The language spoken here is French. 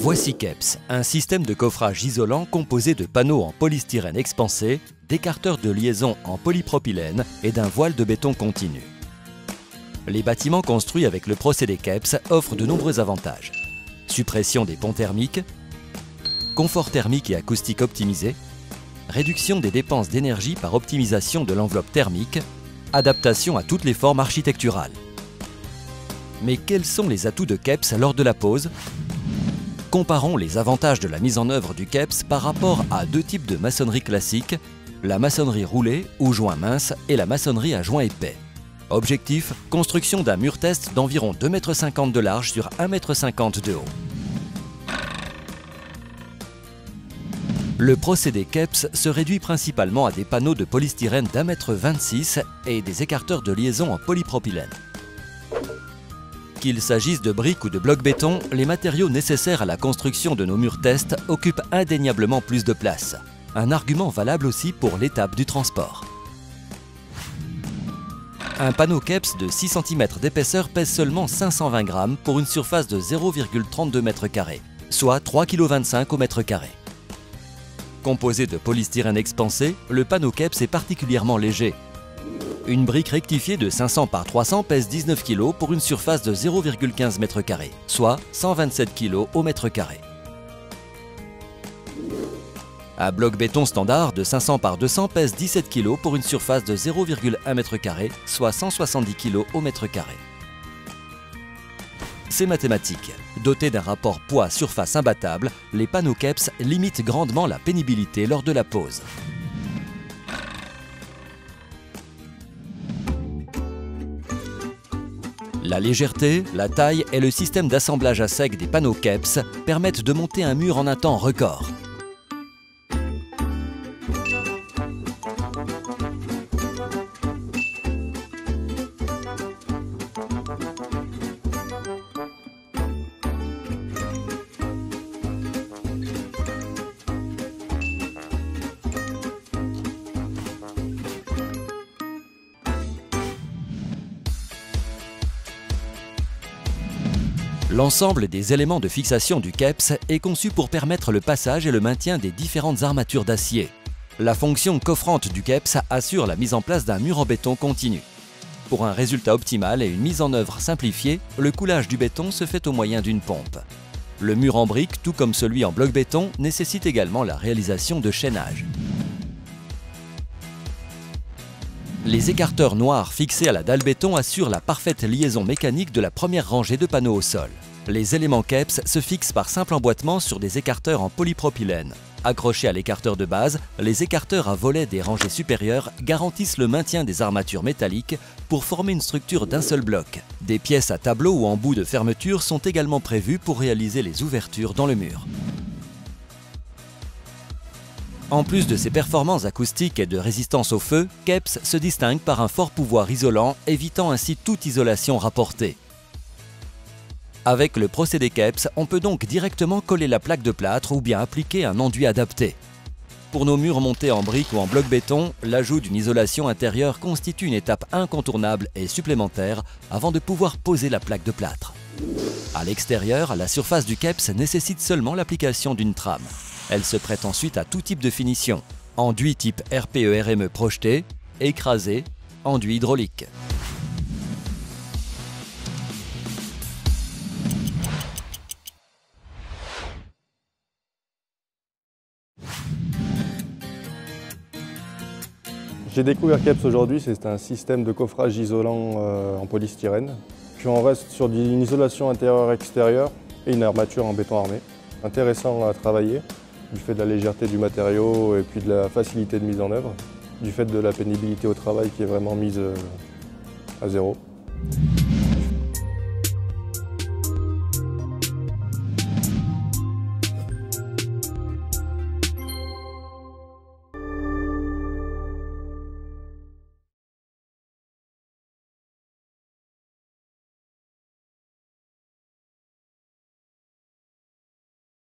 Voici KEPS, un système de coffrage isolant composé de panneaux en polystyrène expansé, d'écarteurs de liaison en polypropylène et d'un voile de béton continu. Les bâtiments construits avec le procédé KEPS offrent de nombreux avantages. Suppression des ponts thermiques, confort thermique et acoustique optimisé, réduction des dépenses d'énergie par optimisation de l'enveloppe thermique, adaptation à toutes les formes architecturales. Mais quels sont les atouts de KEPS lors de la pose? Comparons les avantages de la mise en œuvre du KEPS par rapport à deux types de maçonnerie classique, la maçonnerie roulée ou joint mince et la maçonnerie à joint épais. Objectif, construction d'un mur test d'environ 2,50 m de large sur 1,50 m de haut. Le procédé KEPS se réduit principalement à des panneaux de polystyrène d'1,26 m et des écarteurs de liaison en polypropylène. Qu'il s'agisse de briques ou de blocs béton, les matériaux nécessaires à la construction de nos murs test occupent indéniablement plus de place. Un argument valable aussi pour l'étape du transport. Un panneau KEPS de 6 cm d'épaisseur pèse seulement 520 g pour une surface de 0,32 m², soit 3,25 kg au mètre carré. Composé de polystyrène expansé, le panneau KEPS est particulièrement léger. Une brique rectifiée de 500 par 300 pèse 19 kg pour une surface de 0,15 m², soit 127 kg au mètre carré. Un bloc béton standard de 500 par 200 pèse 17 kg pour une surface de 0,1 m², soit 170 kg au mètre carré. C'est mathématique. Dotés d'un rapport poids-surface imbattable, les panneaux KEPS limitent grandement la pénibilité lors de la pose. La légèreté, la taille et le système d'assemblage à sec des panneaux KEPS permettent de monter un mur en un temps record. L'ensemble des éléments de fixation du KEPS est conçu pour permettre le passage et le maintien des différentes armatures d'acier. La fonction coffrante du KEPS assure la mise en place d'un mur en béton continu. Pour un résultat optimal et une mise en œuvre simplifiée, le coulage du béton se fait au moyen d'une pompe. Le mur en brique, tout comme celui en bloc béton, nécessite également la réalisation de chaînage. Les écarteurs noirs fixés à la dalle béton assurent la parfaite liaison mécanique de la première rangée de panneaux au sol. Les éléments KEPS se fixent par simple emboîtement sur des écarteurs en polypropylène. Accrochés à l'écarteur de base, les écarteurs à volets des rangées supérieures garantissent le maintien des armatures métalliques pour former une structure d'un seul bloc. Des pièces à tableau ou en bout de fermeture sont également prévues pour réaliser les ouvertures dans le mur. En plus de ses performances acoustiques et de résistance au feu, KEPS se distingue par un fort pouvoir isolant, évitant ainsi toute isolation rapportée. Avec le procédé KEPS, on peut donc directement coller la plaque de plâtre ou bien appliquer un enduit adapté. Pour nos murs montés en briques ou en bloc béton, l'ajout d'une isolation intérieure constitue une étape incontournable et supplémentaire avant de pouvoir poser la plaque de plâtre. À l'extérieur, la surface du KEPS nécessite seulement l'application d'une trame. Elle se prête ensuite à tout type de finition. Enduit type RPE-RME projeté, écrasé, enduit hydraulique. J'ai découvert KEPS aujourd'hui, c'est un système de coffrage isolant en polystyrène. Puis on reste sur une isolation intérieure-extérieure et une armature en béton armé. Intéressant à travailler, du fait de la légèreté du matériau et puis de la facilité de mise en œuvre, du fait de la pénibilité au travail qui est vraiment mise à zéro.